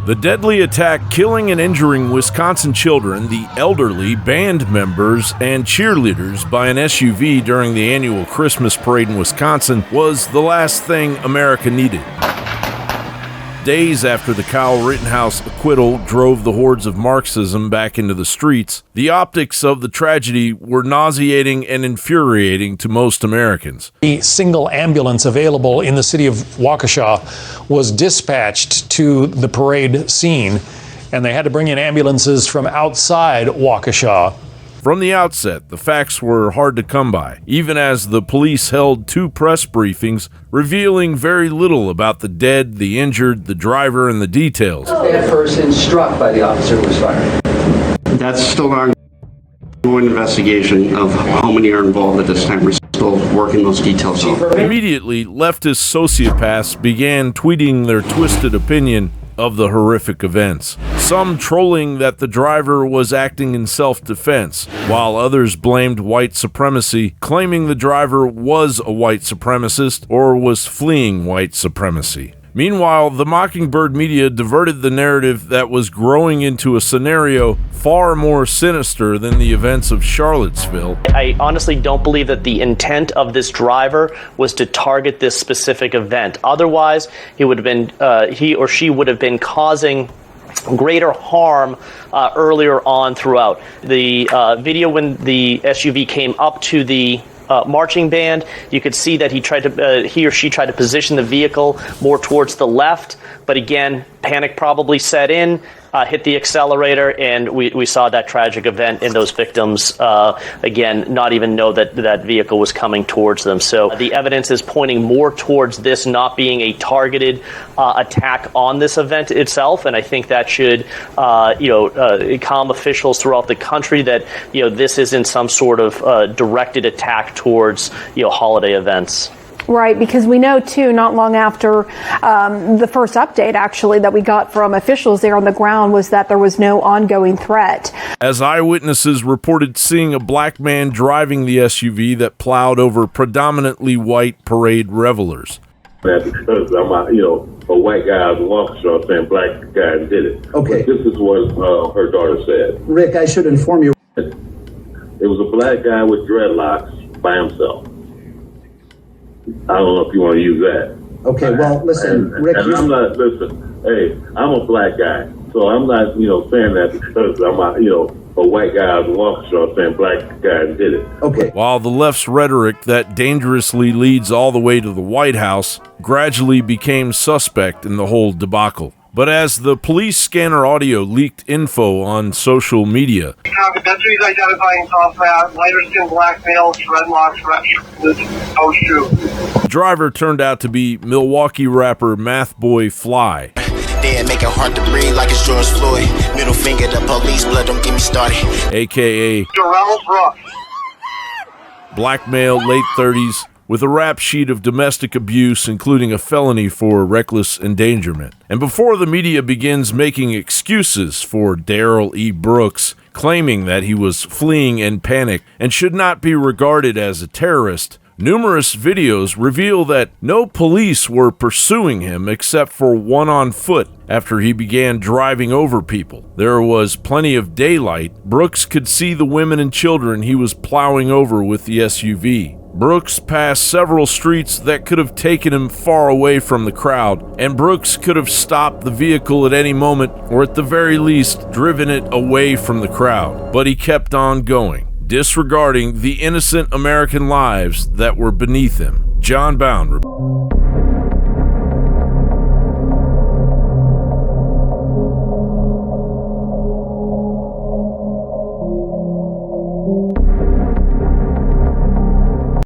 The deadly attack killing and injuring Wisconsin children, the elderly, band members, and cheerleaders by an SUV during the annual Christmas parade in Wisconsin was the last thing America needed. Days after the Kyle Rittenhouse acquittal drove the hordes of Marxism back into the streets, the optics of the tragedy were nauseating and infuriating to most Americans. The single ambulance available in the city of Waukesha was dispatched to the parade scene, and they had to bring in ambulances from outside Waukesha. From the outset, the facts were hard to come by, even as the police held 2 press briefings revealing very little about the dead, the injured, the driver, and the details. That person struck by the officer was fired. That's still an ongoing investigation of how many are involved at this time. We're still working those details out. Immediately, leftist sociopaths began tweeting their twisted opinion of the horrific events. Some trolling that the driver was acting in self-defense, while others blamed white supremacy, claiming the driver was a white supremacist or was fleeing white supremacy. Meanwhile, the Mockingbird media diverted the narrative that was growing into a scenario far more sinister than the events of Charlottesville. I honestly don't believe that the intent of this driver was to target this specific event. Otherwise, he or she would have been causing greater harm earlier on throughout. The video when the SUV came up to the marching band, you could see that he or she tried to position the vehicle more towards the left, but again, panic probably set in, hit the accelerator, and we saw that tragic event, and those victims, again, not even know that that vehicle was coming towards them. So the evidence is pointing more towards this not being a targeted attack on this event itself, and I think that should, calm officials throughout the country that, this isn't some sort of directed attack towards, holiday events. Right, because we know, too, not long after the first update, actually, that we got from officials there on the ground was that there was no ongoing threat. As eyewitnesses reported seeing a black man driving the SUV that plowed over predominantly white parade revelers. That's because I'm a white guy out of Waukesha saying black guys did it. Okay. But this is what her daughter said. Rick, I should inform you. It was a black guy with dreadlocks by himself. I don't know if you want to use that. Okay, well, listen, Rick. And I'm not, hey, I'm a black guy, so I'm not, saying that because I'm a white guy out of Waukesha saying black guys did it. Okay. While the left's rhetoric that dangerously leads all the way to the White House gradually became suspect in the whole debacle. But as the police scanner audio leaked info on social media, documentaries identifying tall, fat, lighter-skinned black males, dreadlocks, red shoes. The driver turned out to be Milwaukee rapper Math Boy Fly. They make it hard to breathe like it's George Floyd. Middle finger to police, blood don't get me started. AKA Darrell Brooks. Black male, late 30s, with a rap sheet of domestic abuse, including a felony for reckless endangerment. And before the media begins making excuses for Darrell E. Brooks, claiming that he was fleeing in panic and should not be regarded as a terrorist, numerous videos reveal that no police were pursuing him except for one on foot after he began driving over people. There was plenty of daylight. Brooks could see the women and children he was plowing over with the SUV. Brooks passed several streets that could have taken him far away from the crowd, and Brooks could have stopped the vehicle at any moment, or at the very least, driven it away from the crowd. But he kept on going, disregarding the innocent American lives that were beneath him. John Bound.